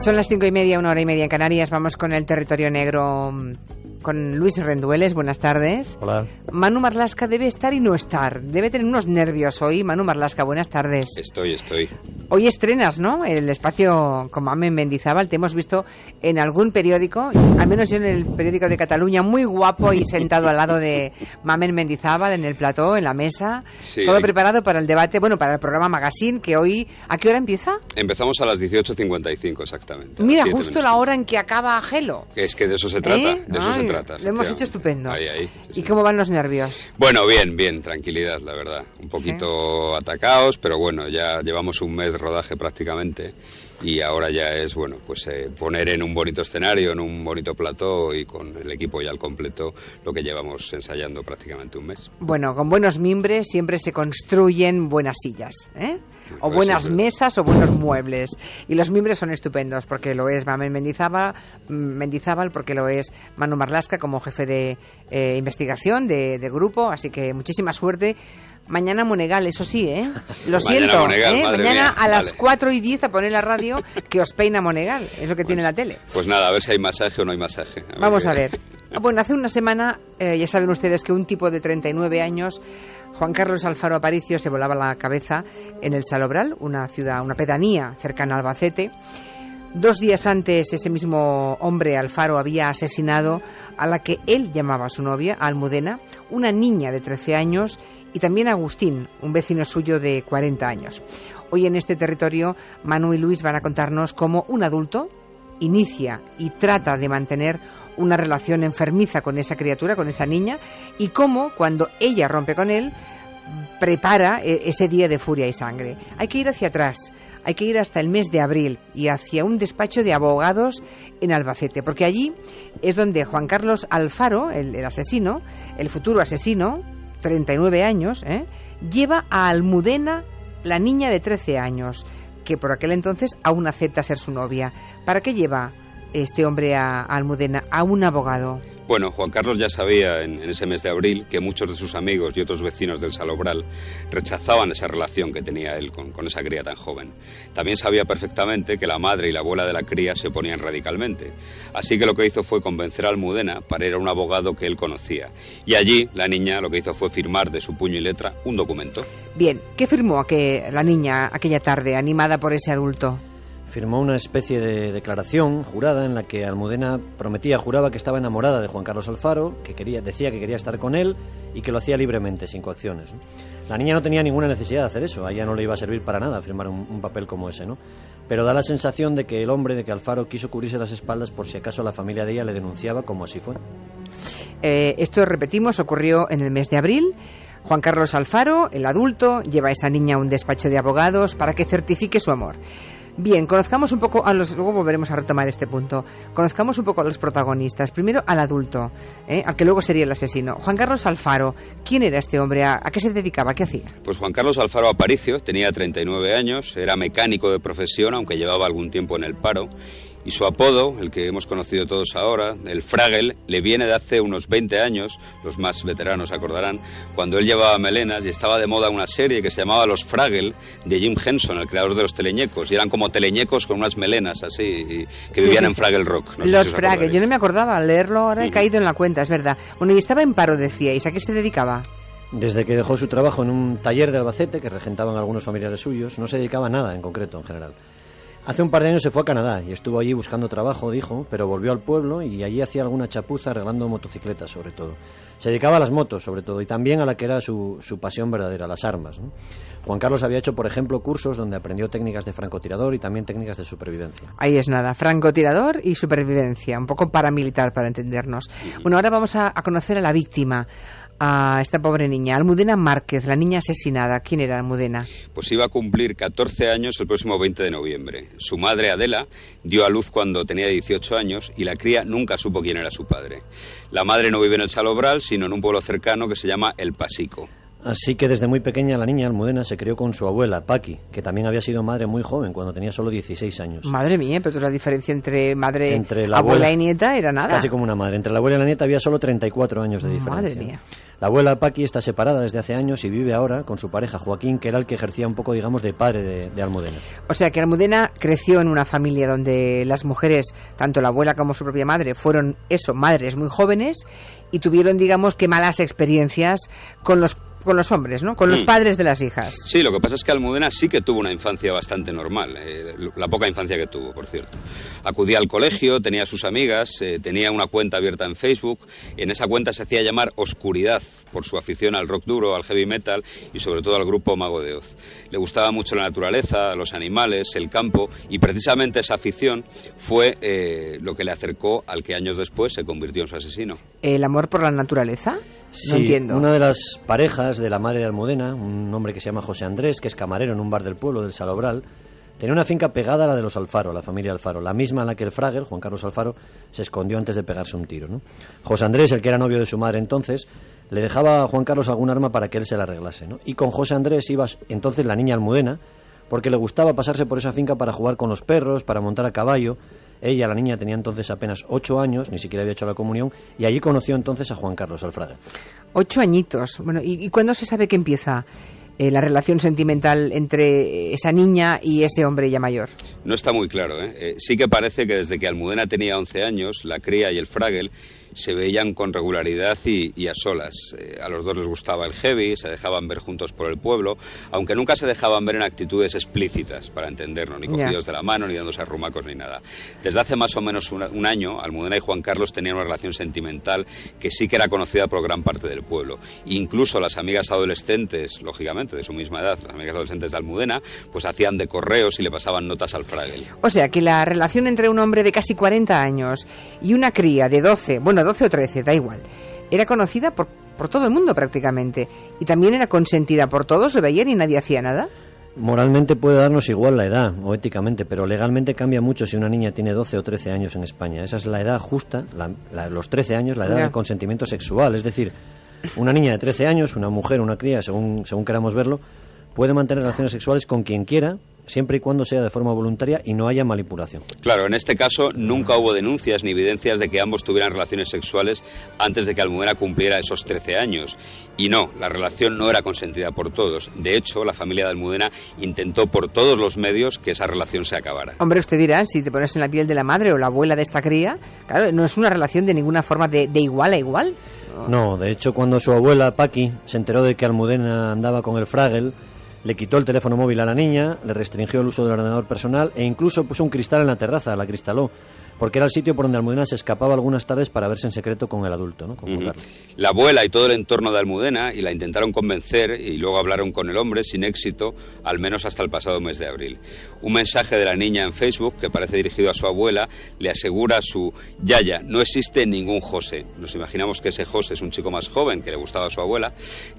Son las 5:30, 1h30 en Canarias. Vamos con el territorio negro con Luis Rendueles. Buenas tardes. Hola. Manu Marlasca debe estar y no estar. Debe tener unos nervios hoy. Manu Marlasca, buenas tardes. Estoy. Hoy estrenas, ¿no? El espacio con Mamen Mendizábal. Te hemos visto en algún periódico, al menos yo en el periódico de Cataluña, muy guapo y sentado al lado de Mamen Mendizábal en el plató, en la mesa. Sí, todo preparado para el debate, bueno, para el programa Magazine, que hoy... ¿A qué hora empieza? Empezamos a las 18:55 exactamente. Mira, justo la hora en que acaba Gelo. Es que de eso se trata, de eso se trata. Lo hemos hecho estupendo. Ahí, ¿Y cómo van los nervios? Bueno, bien, tranquilidad, la verdad. Un poquito atacados, pero bueno, ya llevamos un mes de rodaje prácticamente y ahora ya es, bueno, pues poner en un bonito escenario, en un bonito plató y con el equipo ya al completo lo que llevamos ensayando prácticamente un mes. Bueno, con buenos mimbres siempre se construyen buenas sillas, ¿eh? O buenas mesas o buenos muebles. Y los mimbres son estupendos, porque lo es Mamen Mendizábal, porque lo es Manu Marlasca como jefe de investigación de grupo. Así que muchísima suerte. Mañana Monegal, eso sí, ¿eh? Lo siento, Monegal, mañana mía, a las 4:10 a poner la radio que os peina Monegal. Es lo que tiene la tele. Pues nada, a ver si hay masaje o no hay masaje. Vamos a ver. Bueno, hace una semana, ya saben ustedes que un tipo de 39 años... Juan Carlos Alfaro Aparicio se volaba la cabeza en el Salobral, una ciudad, una pedanía cercana a Albacete. 2 días antes, ese mismo hombre, Alfaro, había asesinado a la que él llamaba su novia, Almudena, una niña de 13 años, y también a Agustín, un vecino suyo de 40 años. Hoy en este territorio, Manu y Luis van a contarnos cómo un adulto inicia y trata de mantener una relación enfermiza con esa criatura, con esa niña, y cómo, cuando ella rompe con él, prepara ese día de furia y sangre. Hay que ir hacia atrás, hay que ir hasta el mes de abril y hacia un despacho de abogados en Albacete, porque allí es donde Juan Carlos Alfaro, el asesino, el futuro asesino, 39 años, lleva a Almudena, la niña de 13 años, que por aquel entonces aún acepta ser su novia. ¿Para qué lleva este hombre a Almudena? A un abogado. Bueno, Juan Carlos ya sabía en ese mes de abril que muchos de sus amigos y otros vecinos del Salobral rechazaban esa relación que tenía él con esa cría tan joven. También sabía perfectamente que la madre y la abuela de la cría se oponían radicalmente. Así que lo que hizo fue convencer a Almudena para ir a un abogado que él conocía. Y allí la niña lo que hizo fue firmar de su puño y letra un documento. Bien, ¿qué firmó la niña aquella tarde, animada por ese adulto? Firmó una especie de declaración jurada en la que Almudena juraba que estaba enamorada de Juan Carlos Alfaro, decía que quería estar con él y que lo hacía libremente, sin coacciones, ¿no? La niña no tenía ninguna necesidad de hacer eso, a ella no le iba a servir para nada firmar un papel como ese, ¿no? Pero da la sensación de que Alfaro quiso cubrirse las espaldas por si acaso la familia de ella le denunciaba, como así fue. Esto, repetimos, ocurrió en el mes de abril. Juan Carlos Alfaro, el adulto, lleva a esa niña a un despacho de abogados para que certifique su amor. Bien, conozcamos un poco luego volveremos a retomar este punto. Conozcamos un poco a los protagonistas. Primero al adulto, al que luego sería el asesino. Juan Carlos Alfaro, ¿quién era este hombre? ¿A qué se dedicaba? ¿Qué hacía? Pues Juan Carlos Alfaro Aparicio tenía 39 años, era mecánico de profesión, aunque llevaba algún tiempo en el paro. Y su apodo, el que hemos conocido todos ahora, el Fraggle, le viene de hace unos 20 años, los más veteranos acordarán, cuando él llevaba melenas y estaba de moda una serie que se llamaba Los Fraggle, de Jim Henson, el creador de los teleñecos, y eran como teleñecos con unas melenas así, que vivían en Fraggle Rock. No sé los si Fraggle, yo no me acordaba, al leerlo ahora he caído en la cuenta, es verdad. Bueno, y estaba en paro, decíais, ¿a qué se dedicaba? Desde que dejó su trabajo en un taller de Albacete, que regentaban algunos familiares suyos, no se dedicaba a nada en concreto, en general. Hace un par de años se fue a Canadá y estuvo allí buscando trabajo, dijo, pero volvió al pueblo y allí hacía alguna chapuza arreglando motocicletas, sobre todo. Se dedicaba a las motos, sobre todo, y también a la que era su pasión verdadera, las armas, ¿no? Juan Carlos había hecho, por ejemplo, cursos donde aprendió técnicas de francotirador y también técnicas de supervivencia. Ahí es nada, francotirador y supervivencia, un poco paramilitar para entendernos. Bueno, ahora vamos a conocer a la víctima, a esta pobre niña, Almudena Márquez, la niña asesinada. ¿Quién era Almudena? Pues iba a cumplir 14 años el próximo 20 de noviembre. Su madre, Adela, dio a luz cuando tenía 18 años y la cría nunca supo quién era su padre. La madre no vive en el Salobral, sino en un pueblo cercano que se llama El Pasico. Así que desde muy pequeña la niña Almudena se crió con su abuela, Paqui, que también había sido madre muy joven, cuando tenía solo 16 años. Madre mía, pero la diferencia entre abuela y nieta era nada. Casi como una madre. Entre la abuela y la nieta había solo 34 años de diferencia. Madre mía. La abuela Paqui está separada desde hace años y vive ahora con su pareja Joaquín, que era el que ejercía un poco, digamos, de padre de Almudena. O sea que Almudena creció en una familia donde las mujeres, tanto la abuela como su propia madre, fueron madres muy jóvenes y tuvieron, digamos, que malas experiencias con los hombres, ¿no? Con los padres de las hijas. Sí, lo que pasa es que Almudena sí que tuvo una infancia bastante normal, la poca infancia que tuvo, por cierto. Acudía al colegio, tenía sus amigas, tenía una cuenta abierta en Facebook. En esa cuenta se hacía llamar Oscuridad por su afición al rock duro, al heavy metal y sobre todo al grupo Mago de Oz. Le gustaba mucho la naturaleza, los animales, el campo, y precisamente esa afición fue lo que le acercó al que años después se convirtió en su asesino. ¿El amor por la naturaleza? Sí, no entiendo. Una de las parejas de la madre de Almudena, un hombre que se llama José Andrés, que es camarero en un bar del pueblo del Salobral, tenía una finca pegada a la de los Alfaro, la familia Alfaro, la misma en la que el Fragel, Juan Carlos Alfaro, se escondió antes de pegarse un tiro, ¿no? José Andrés, el que era novio de su madre entonces, le dejaba a Juan Carlos algún arma para que él se la arreglase, ¿no? Y con José Andrés iba entonces la niña Almudena, porque le gustaba pasarse por esa finca para jugar con los perros, para montar a caballo. Ella, la niña, tenía entonces apenas 8 años, ni siquiera había hecho la comunión, y allí conoció entonces a Juan Carlos Alfraga. 8 añitos. Bueno, ¿y cuándo se sabe que empieza la relación sentimental entre esa niña y ese hombre ya mayor? No está muy claro, ¿eh? Sí que parece que desde que Almudena tenía 11 años, la cría y el Fragel se veían con regularidad y a solas. A los dos les gustaba el heavy, se dejaban ver juntos por el pueblo, aunque nunca se dejaban ver en actitudes explícitas, para entendernos, ni cogidos de la mano, ni dándose arrumacos, ni nada. Desde hace más o menos un año, Almudena y Juan Carlos tenían una relación sentimental que sí que era conocida por gran parte del pueblo. Incluso las amigas adolescentes, lógicamente, de su misma edad, las amigas adolescentes de Almudena, pues hacían de correos y le pasaban notas al Fragel. O sea, que la relación entre un hombre de casi 40 años y una cría de 12 o 13, da igual, era conocida por todo el mundo prácticamente, y también era consentida por todos, se veían y nadie hacía nada. Moralmente puede darnos igual la edad, o éticamente, pero legalmente cambia mucho si una niña tiene 12 o 13 años en España. Esa es la edad justa, los 13 años, la edad del consentimiento sexual. Es decir, una niña de 13 años, una mujer, una cría, según queramos verlo, puede mantener relaciones sexuales con quien quiera, siempre y cuando sea de forma voluntaria y no haya manipulación. Claro, en este caso nunca hubo denuncias ni evidencias de que ambos tuvieran relaciones sexuales antes de que Almudena cumpliera esos 13 años. Y no, la relación no era consentida por todos. De hecho, la familia de Almudena intentó por todos los medios que esa relación se acabara. Hombre, usted dirá, si te pones en la piel de la madre o la abuela de esta cría, claro, no es una relación de ninguna forma de igual a igual. No, de hecho, cuando su abuela, Paqui, se enteró de que Almudena andaba con el Fragel, le quitó el teléfono móvil a la niña, le restringió el uso del ordenador personal e incluso puso un cristal en la terraza, la cristaló, porque era el sitio por donde Almudena se escapaba algunas tardes para verse en secreto con el adulto, ¿no? Con Juan Carlos. La abuela y todo el entorno de Almudena y la intentaron convencer y luego hablaron con el hombre sin éxito, al menos hasta el pasado mes de abril. Un mensaje de la niña en Facebook, que parece dirigido a su abuela, le asegura a su Yaya, no existe ningún José. Nos imaginamos que ese José es un chico más joven que le gustaba a su abuela.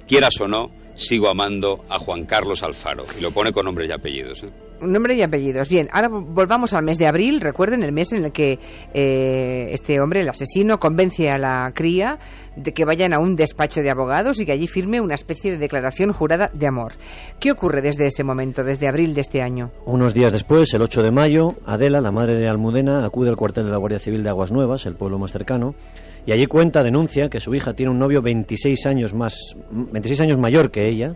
Quieras o no, sigo amando a Juan Carlos Alfaro. Y lo pone con nombres y apellidos, ¿eh? Nombre y apellidos. Bien, ahora volvamos al mes de abril. Recuerden, el mes en el que este hombre, el asesino, convence a la cría de que vayan a un despacho de abogados y que allí firme una especie de declaración jurada de amor. ¿Qué ocurre desde ese momento, desde abril de este año? Unos días después, el 8 de mayo, Adela, la madre de Almudena, acude al cuartel de la Guardia Civil de Aguas Nuevas, el pueblo más cercano, y allí denuncia que su hija tiene un novio 26 años mayor que ella,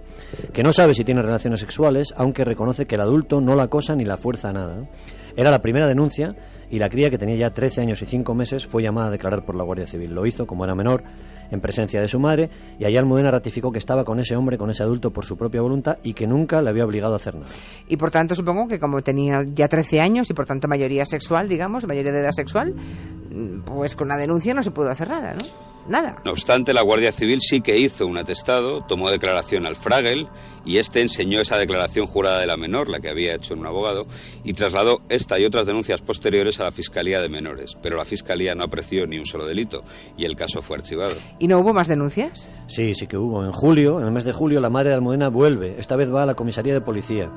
que no sabe si tiene relaciones sexuales, aunque reconoce que el adulto no la acosa ni la fuerza a nada. Era la primera denuncia y la cría, que tenía ya 13 años y 5 meses, fue llamada a declarar por la Guardia Civil. Lo hizo, como era menor, en presencia de su madre, y allí Almudena ratificó que estaba con ese hombre, con ese adulto, por su propia voluntad y que nunca le había obligado a hacer nada. Y por tanto, supongo que como tenía ya 13 años y por tanto mayoría sexual, digamos, mayoría de edad sexual, pues con la denuncia no se pudo hacer nada, ¿no? Nada. No obstante, la Guardia Civil sí que hizo un atestado, tomó declaración al Fragel y este enseñó esa declaración jurada de la menor, la que había hecho en un abogado, y trasladó esta y otras denuncias posteriores a la Fiscalía de Menores. Pero la Fiscalía no apreció ni un solo delito y el caso fue archivado. ¿Y no hubo más denuncias? Sí que hubo. En el mes de julio, la madre de Almudena vuelve. Esta vez va a la comisaría de policía.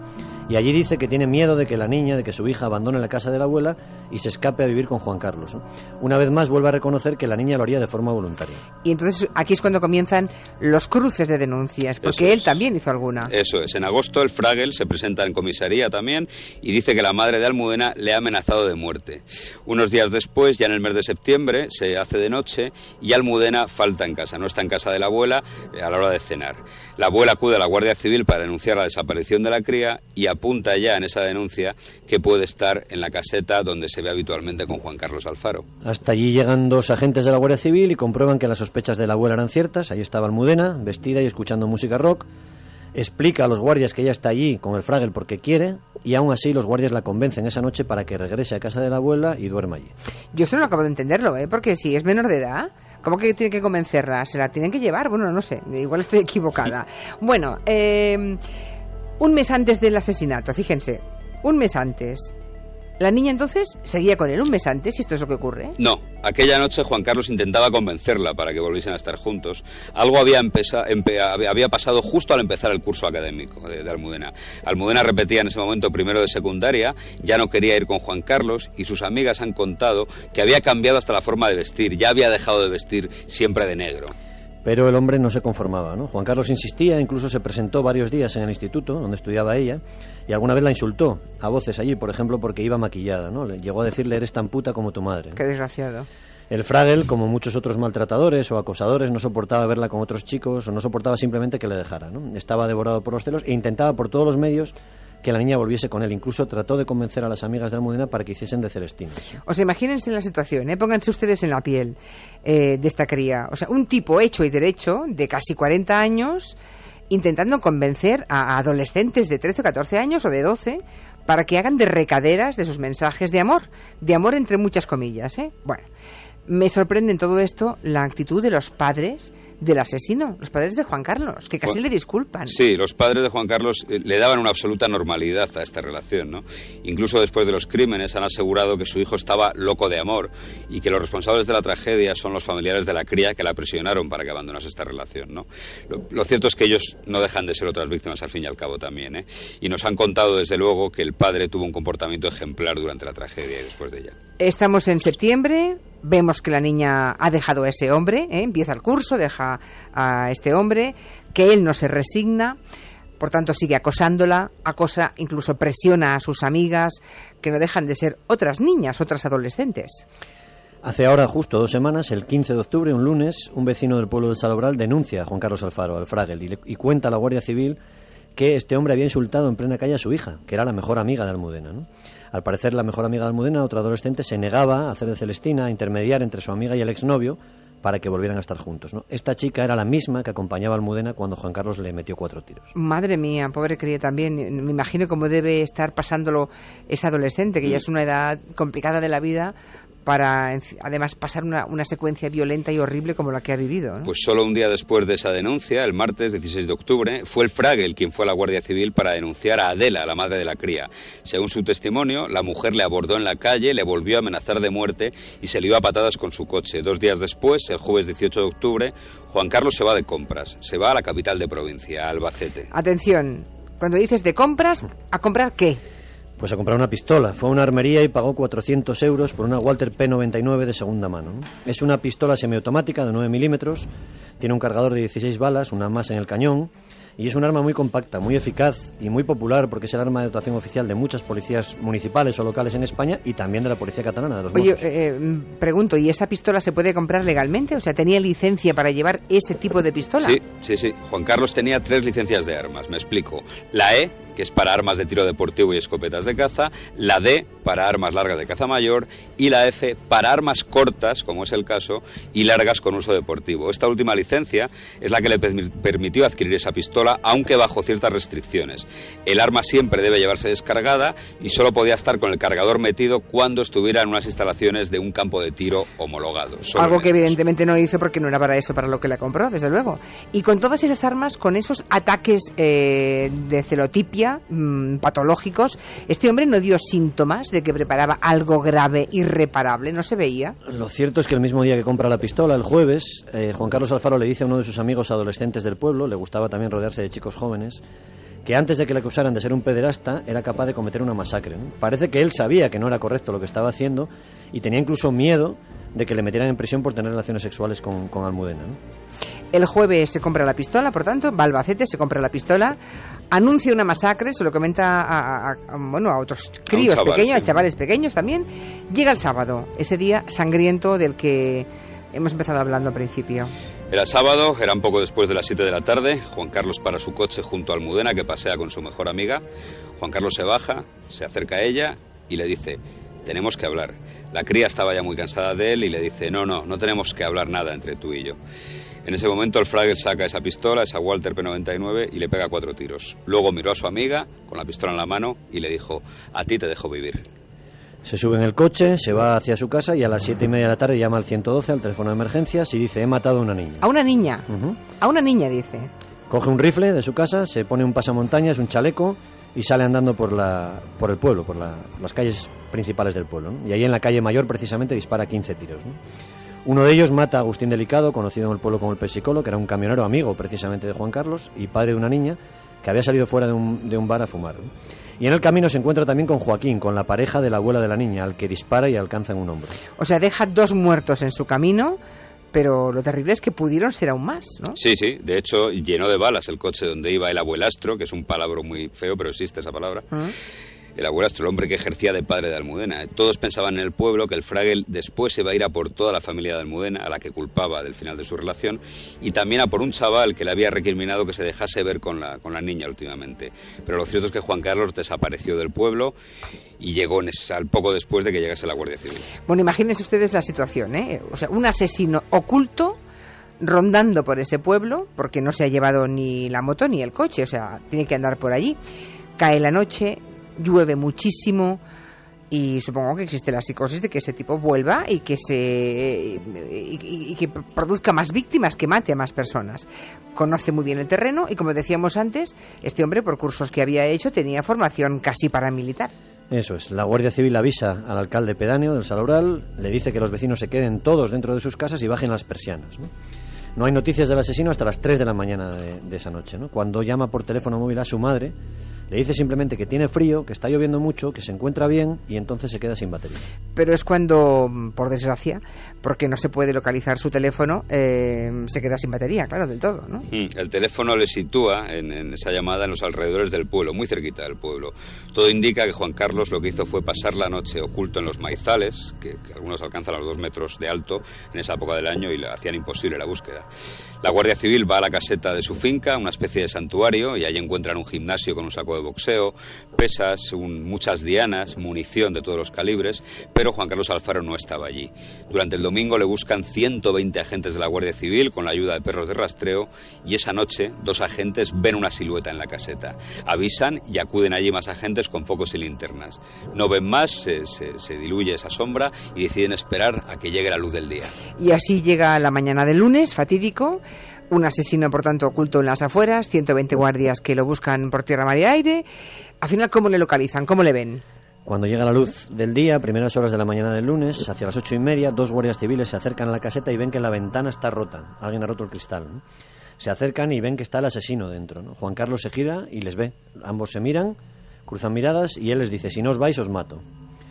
Y allí dice que tiene miedo de que la niña, de que su hija abandone la casa de la abuela y se escape a vivir con Juan Carlos. Una vez más vuelve a reconocer que la niña lo haría de forma voluntaria. voluntaria. Y entonces aquí es cuando comienzan los cruces de denuncias, porque él también hizo alguna. Eso es. En agosto el Fragel se presenta en comisaría también y dice que la madre de Almudena le ha amenazado de muerte. Unos días después, ya en el mes de septiembre, se hace de noche y Almudena falta en casa. No está en casa de la abuela a la hora de cenar. La abuela acude a la Guardia Civil para denunciar la desaparición de la cría y apunta ya en esa denuncia que puede estar en la caseta donde se ve habitualmente con Juan Carlos Alfaro. Hasta allí llegan 2 agentes de la Guardia Civil y comprueban que las sospechas de la abuela eran ciertas. Ahí estaba Almudena, vestida y escuchando música rock. Explica a los guardias que ella está allí con el Fragel porque quiere, y aún así los guardias la convencen esa noche para que regrese a casa de la abuela y duerma allí. Yo solo acabo de entenderlo, porque si es menor de edad, ¿cómo que tiene que convencerla? ¿Se la tienen que llevar? Bueno, no sé, igual estoy equivocada. Bueno, un mes antes del asesinato, fíjense, un mes antes. ¿La niña entonces seguía con él un mes antes, y esto es lo que ocurre? No, aquella noche Juan Carlos intentaba convencerla para que volviesen a estar juntos. Algo había pasado justo al empezar el curso académico de Almudena. Almudena repetía en ese momento primero de secundaria, ya no quería ir con Juan Carlos y sus amigas han contado que había cambiado hasta la forma de vestir, ya había dejado de vestir siempre de negro. Pero el hombre no se conformaba, ¿no? Juan Carlos insistía, incluso se presentó varios días en el instituto donde estudiaba ella y alguna vez la insultó a voces allí, por ejemplo, porque iba maquillada, ¿no? Le llegó a decirle: eres tan puta como tu madre. Qué desgraciado. El Fragel, como muchos otros maltratadores o acosadores, no soportaba verla con otros chicos o no soportaba simplemente que le dejara, ¿no? Estaba devorado por los celos e intentaba por todos los medios que la niña volviese con él. Incluso trató de convencer a las amigas de Almudena para que hiciesen de celestinas. O sea, imagínense la situación, pónganse ustedes en la piel de esta cría. O sea, un tipo hecho y derecho, de casi 40 años, intentando convencer a adolescentes de 13 o 14 años o de 12 para que hagan de recaderas de sus mensajes de amor entre muchas comillas, Bueno, me sorprende en todo esto la actitud de los padres del asesino, los padres de Juan Carlos, que casi le disculpan. Sí, los padres de Juan Carlos le daban una absoluta normalidad a esta relación, ¿no? Incluso después de los crímenes han asegurado que su hijo estaba loco de amor y que los responsables de la tragedia son los familiares de la cría que la presionaron para que abandonase esta relación, ¿no? Lo cierto es que ellos no dejan de ser otras víctimas al fin y al cabo también, Y nos han contado desde luego que el padre tuvo un comportamiento ejemplar durante la tragedia y después de ella. Estamos en septiembre, vemos que la niña ha dejado a ese hombre, empieza el curso, deja a este hombre, que él no se resigna, por tanto sigue acosándola, acosa, incluso presiona a sus amigas, que no dejan de ser otras niñas, otras adolescentes. Hace ahora justo 2 semanas, el 15 de octubre, un lunes, un vecino del pueblo de Salobral denuncia a Juan Carlos Alfaro, al Fragel, y cuenta a la Guardia Civil que este hombre había insultado en plena calle a su hija, que era la mejor amiga de Almudena, ¿no? Al parecer, la mejor amiga de Almudena, otra adolescente, se negaba a hacer de Celestina, a intermediar entre su amiga y el exnovio para que volvieran a estar juntos, ¿no? Esta chica era la misma que acompañaba a Almudena cuando Juan Carlos le metió 4 tiros. Madre mía, pobre cría también. Me imagino cómo debe estar pasándolo esa adolescente, que ya es una edad complicada de la vida, para además pasar una secuencia violenta y horrible como la que ha vivido, ¿no? Pues solo un día después de esa denuncia, el martes 16 de octubre, fue el Fragel quien fue a la Guardia Civil para denunciar a Adela, la madre de la cría. Según su testimonio, la mujer le abordó en la calle, le volvió a amenazar de muerte y se lió a patadas con su coche. 2 días después, el jueves 18 de octubre, Juan Carlos se va de compras. Se va a la capital de provincia, a Albacete. Atención, cuando dices de compras, ¿a comprar qué? Pues a comprar una pistola. Fue a una armería y pagó 400 euros por una Walther P99 de segunda mano, ¿no? Es una pistola semiautomática de 9 milímetros, tiene un cargador de 16 balas, una más en el cañón, y es un arma muy compacta, muy eficaz y muy popular porque es el arma de dotación oficial de muchas policías municipales o locales en España y también de la policía catalana, de los Mossos. Oye, pregunto, ¿y esa pistola se puede comprar legalmente? O sea, ¿tenía licencia para llevar ese tipo de pistola? Sí. Juan Carlos tenía 3 licencias de armas, me explico. La E, que es para armas de tiro deportivo y escopetas de caza, la D para armas largas de caza mayor y la F para armas cortas, como es el caso, y largas con uso deportivo. Esta última licencia es la que le permitió adquirir esa pistola, aunque bajo ciertas restricciones. El arma siempre debe llevarse descargada y solo podía estar con el cargador metido cuando estuviera en unas instalaciones de un campo de tiro homologado. Algo que evidentemente no hizo porque no era para eso, para lo que la compró, desde luego. Y con todas esas armas, con esos ataques de celotipia patológicos, este hombre no dio síntomas de que preparaba algo grave, irreparable, no se veía. Lo cierto es que el mismo día que compra la pistola, el jueves, Juan Carlos Alfaro le dice a uno de sus amigos adolescentes del pueblo, le gustaba también rodearse de chicos jóvenes, que antes de que le acusaran de ser un pederasta era capaz de cometer una masacre, ¿no? Parece que él sabía que no era correcto lo que estaba haciendo y tenía incluso miedo de que le metieran en prisión por tener relaciones sexuales con Almudena, ¿no? El jueves se compra la pistola, por tanto, va a Albacete, se compra la pistola, anuncia una masacre, se lo comenta a otros críos pequeños, a chavales pequeños también. Llega el sábado, ese día sangriento del que hemos empezado hablando al principio. Era sábado, era un poco después de las 7 de la tarde. Juan Carlos para su coche junto a Almudena, que pasea con su mejor amiga. Juan Carlos se baja, se acerca a ella y le dice: tenemos que hablar. La cría estaba ya muy cansada de él y le dice: no tenemos que hablar nada entre tú y yo. En ese momento el Fraggle saca esa pistola, esa Walther P99, y le pega 4 tiros. Luego miró a su amiga con la pistola en la mano y le dijo: a ti te dejo vivir. Se sube en el coche, se va hacia su casa y a las 7:30 de la tarde llama al 112, al teléfono de emergencias, y dice: he matado a una niña. ¿A una niña? Uh-huh. A una niña, dice. Coge un rifle de su casa, se pone un pasamontañas, un chaleco y sale andando por el pueblo, por las calles principales del pueblo, ¿no? Y ahí en la calle Mayor precisamente dispara 15 tiros, ¿no? Uno de ellos mata a Agustín Delicado, conocido en el pueblo como el Pesicolo, que era un camionero amigo precisamente de Juan Carlos y padre de una niña que había salido fuera de un bar a fumar, ¿no? Y en el camino se encuentra también con Joaquín, con la pareja de la abuela de la niña, al que dispara y alcanza en un hombro. O sea, deja 2 muertos en su camino, pero lo terrible es que pudieron ser aún más, ¿no? Sí, de hecho llenó de balas el coche donde iba el abuelastro, que es un palabra muy feo, pero existe esa palabra. El abuelastro, el hombre que ejercía de padre de Almudena. Todos pensaban en el pueblo que el Fraggle después se iba a ir a por toda la familia de Almudena, a la que culpaba del final de su relación, y también a por un chaval que le había recriminado que se dejase ver con la niña últimamente. Pero lo cierto es que Juan Carlos desapareció del pueblo y llegó al poco después de que llegase la Guardia Civil. Bueno, imagínense ustedes la situación, ¿eh? O sea, un asesino oculto rondando por ese pueblo, porque no se ha llevado ni la moto ni el coche, o sea, tiene que andar por allí. Cae la noche, llueve muchísimo y supongo que existe la psicosis de que ese tipo vuelva y que que produzca más víctimas, que mate a más personas. Conoce muy bien el terreno y, como decíamos antes, este hombre, por cursos que había hecho, tenía formación casi paramilitar. Eso es, la Guardia Civil avisa al alcalde pedáneo del Salobral, le dice que los vecinos se queden todos dentro de sus casas y bajen las persianas, ¿no? No hay noticias del asesino hasta las 3 de la mañana de esa noche, ¿no? Cuando llama por teléfono móvil a su madre, le dice simplemente que tiene frío, que está lloviendo mucho, que se encuentra bien, y entonces se queda sin batería. Pero es cuando, por desgracia, porque no se puede localizar su teléfono, se queda sin batería, claro, del todo, ¿no? El teléfono le sitúa en esa llamada en los alrededores del pueblo, muy cerquita del pueblo. Todo indica que Juan Carlos lo que hizo fue pasar la noche oculto en los maizales, que algunos alcanzan a los 2 metros de alto en esa época del año y le hacían imposible la búsqueda. La Guardia Civil va a la caseta de su finca, una especie de santuario, y allí encuentran un gimnasio con un saco de boxeo, pesas, muchas dianas, munición de todos los calibres, pero Juan Carlos Alfaro no estaba allí. Durante el domingo le buscan 120 agentes de la Guardia Civil con la ayuda de perros de rastreo, y esa noche 2 agentes ven una silueta en la caseta. Avisan y acuden allí más agentes con focos y linternas. No ven más, se diluye esa sombra y deciden esperar a que llegue la luz del día. Y así llega la mañana del lunes, fatídico. Un asesino, por tanto, oculto en las afueras, 120 guardias que lo buscan por tierra, mar y aire. Al final, ¿cómo le localizan? ¿Cómo le ven? Cuando llega la luz del día, primeras horas de la mañana del lunes, hacia las 8:30, 2 guardias civiles se acercan a la caseta y ven que la ventana está rota. Alguien ha roto el cristal, ¿no? Se acercan y ven que está el asesino dentro, ¿no? Juan Carlos se gira y les ve. Ambos se miran, cruzan miradas y él les dice: si no os vais, os mato.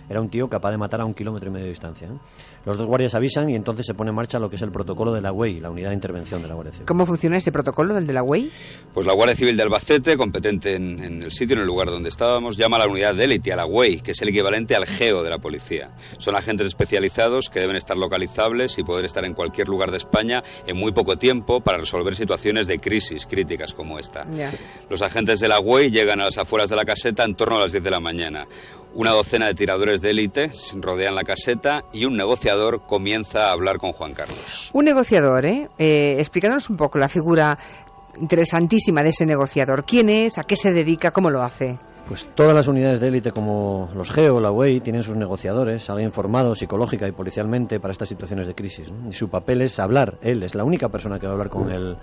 Era un tío capaz de matar a 1,5 kilómetros de distancia, ¿no? Los 2 guardias avisan y entonces se pone en marcha lo que es el protocolo de la UEI, la unidad de intervención de la Guardia Civil. ¿Cómo funciona ese protocolo, el de la UEI? Pues la Guardia Civil de Albacete, competente en el sitio, en el lugar donde estábamos, llama a la unidad de élite, a la UEI, que es el equivalente al GEO de la policía. Son agentes especializados que deben estar localizables y poder estar en cualquier lugar de España en muy poco tiempo para resolver situaciones de crisis críticas como esta. Ya. Los agentes de la UEI llegan a las afueras de la caseta en torno a las 10 de la mañana. Una docena de tiradores de élite rodean la caseta y un negociador comienza a hablar con Juan Carlos. Un negociador, explicándonos un poco la figura interesantísima de ese negociador. ¿Quién es? ¿A qué se dedica? ¿Cómo lo hace? Pues todas las unidades de élite como los GEO, la UEI, tienen sus negociadores, alguien formado psicológica y policialmente para estas situaciones de crisis, ¿no? Y su papel es hablar, él es la única persona que va a hablar con el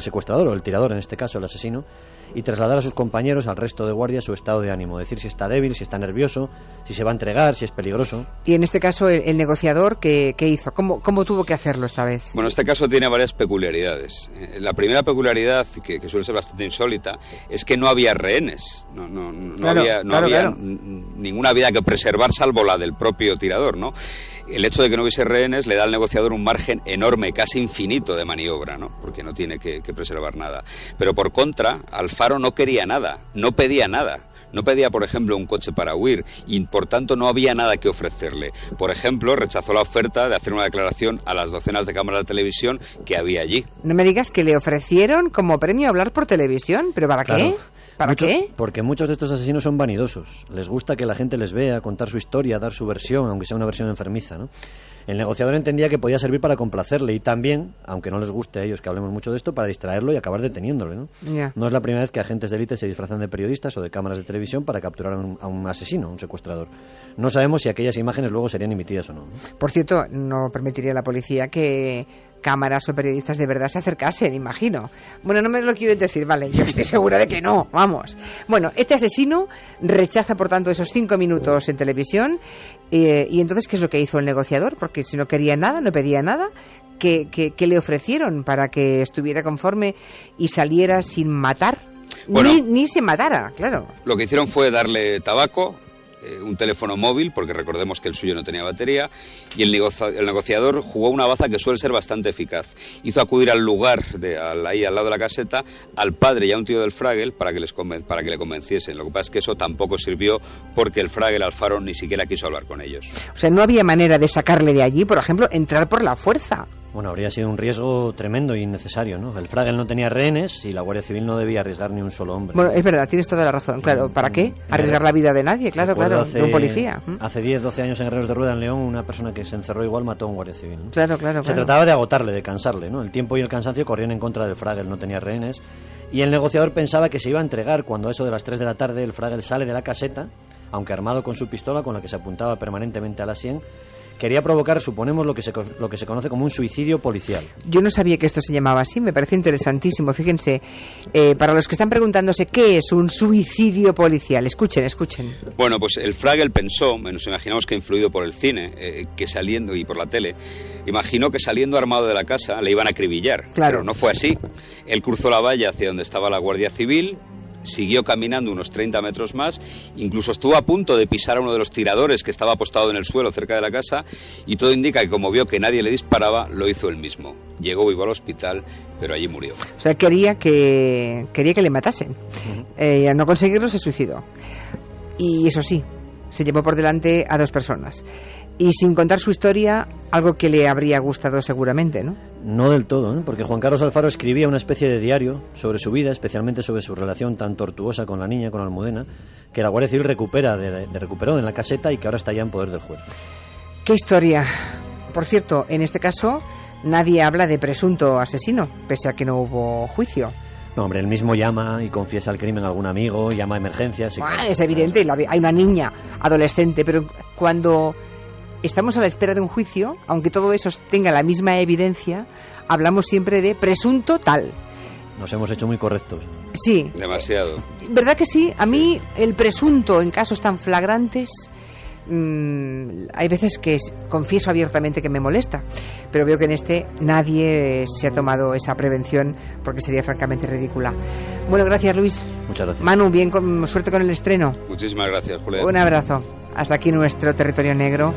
secuestrador o el tirador, en este caso el asesino, y trasladar a sus compañeros, al resto de guardias, su estado de ánimo, decir si está débil, si está nervioso, si se va a entregar, si es peligroso. Y en este caso el negociador, ¿qué hizo? ¿Cómo tuvo que hacerlo esta vez? Bueno, este caso tiene varias peculiaridades. La primera peculiaridad, que suele ser bastante insólita, es que no había rehenes, no había ninguna vida que preservar salvo la del propio tirador, ¿no? El hecho de que no hubiese rehenes le da al negociador un margen enorme, casi infinito de maniobra, ¿no? Porque no tiene que preservar nada. Pero por contra, Alfaro no quería nada, no pedía nada. No pedía, por ejemplo, un coche para huir y, por tanto, no había nada que ofrecerle. Por ejemplo, rechazó la oferta de hacer una declaración a las docenas de cámaras de televisión que había allí. No me digas que le ofrecieron como premio hablar por televisión, ¿pero para qué? Claro. ¿Para qué? Porque muchos de estos asesinos son vanidosos. Les gusta que la gente les vea, contar su historia, dar su versión, aunque sea una versión enfermiza, ¿no? El negociador entendía que podía servir para complacerle y también, aunque no les guste a ellos que hablemos mucho de esto, para distraerlo y acabar deteniéndole, ¿no? Yeah. No es la primera vez que agentes de élite se disfrazan de periodistas o de cámaras de televisión para capturar a un asesino, un secuestrador. No sabemos si aquellas imágenes luego serían emitidas o no. Por cierto, no permitiría a la policía que cámaras o periodistas de verdad se acercasen, imagino. Bueno, no me lo quieren decir, vale, yo estoy segura de que no, vamos. Bueno, este asesino rechaza, por tanto, esos 5 minutos en televisión y entonces, ¿qué es lo que hizo el negociador? Porque si no quería nada, no pedía nada, ¿qué le ofrecieron para que estuviera conforme y saliera sin matar? Bueno, ni se matara, claro. Lo que hicieron fue darle tabaco, un teléfono móvil, porque recordemos que el suyo no tenía batería, y el negociador jugó una baza que suele ser bastante eficaz. Hizo acudir al lugar, ahí al lado de la caseta, al padre y a un tío del Fraggle para que le convenciesen. Lo que pasa es que eso tampoco sirvió porque el Fraggle Alfaro ni siquiera quiso hablar con ellos. O sea, no había manera de sacarle de allí, por ejemplo, entrar por la fuerza. Bueno, habría sido un riesgo tremendo e innecesario, ¿no? El Fraggle no tenía rehenes y la Guardia Civil no debía arriesgar ni un solo hombre. Bueno, es verdad, tienes toda la razón, claro. ¿Para qué? Arriesgar la vida de nadie, claro, de un policía. Hace 10, 12 años en Guerreros de Rueda, en León, una persona que se encerró igual mató a un Guardia Civil, ¿no? Claro. Se trataba de agotarle, de cansarle, ¿no? El tiempo y el cansancio corrían en contra del Fraggle, no tenía rehenes. Y el negociador pensaba que se iba a entregar cuando a eso de las 3 de la tarde el Fraggle sale de la caseta, aunque armado con su pistola con la que se apuntaba permanentemente a la sien. Quería provocar, suponemos, lo que se conoce como un suicidio policial. Yo no sabía que esto se llamaba así, me parece interesantísimo. Fíjense, para los que están preguntándose qué es un suicidio policial, escuchen. Bueno, pues el Fraggle pensó, nos imaginamos que influido por el cine, que saliendo y por la tele, imaginó que saliendo armado de la casa le iban a acribillar. Claro. Pero no fue así. Él cruzó la valla hacia donde estaba la Guardia Civil, siguió caminando unos 30 metros más, incluso estuvo a punto de pisar a uno de los tiradores que estaba apostado en el suelo cerca de la casa, y todo indica que como vio que nadie le disparaba, lo hizo él mismo. Llegó vivo al hospital, pero allí murió. O sea, quería que le matasen. Y al no conseguirlo se suicidó. Y eso sí, se llevó por delante a 2 personas. Y sin contar su historia, algo que le habría gustado seguramente, ¿no? No del todo, ¿no? Porque Juan Carlos Alfaro escribía una especie de diario sobre su vida, especialmente sobre su relación tan tortuosa con la niña, con Almudena, que la Guardia Civil recuperó en la caseta y que ahora está ya en poder del juez. ¡Qué historia! Por cierto, en este caso, nadie habla de presunto asesino, pese a que no hubo juicio. No, hombre, él mismo llama y confiesa el crimen a algún amigo, llama a emergencias... Es evidente, hay una niña adolescente, pero cuando estamos a la espera de un juicio, aunque todo eso tenga la misma evidencia, hablamos siempre de presunto tal. Nos hemos hecho muy correctos. Sí. Demasiado. ¿Verdad que sí? A mí el presunto en casos tan flagrantes, hay veces que confieso abiertamente que me molesta, pero veo que en este nadie se ha tomado esa prevención porque sería francamente ridícula. Bueno, gracias, Luis. Muchas gracias. Manu, suerte con el estreno. Muchísimas gracias, Julián. Un abrazo. Hasta aquí nuestro territorio negro.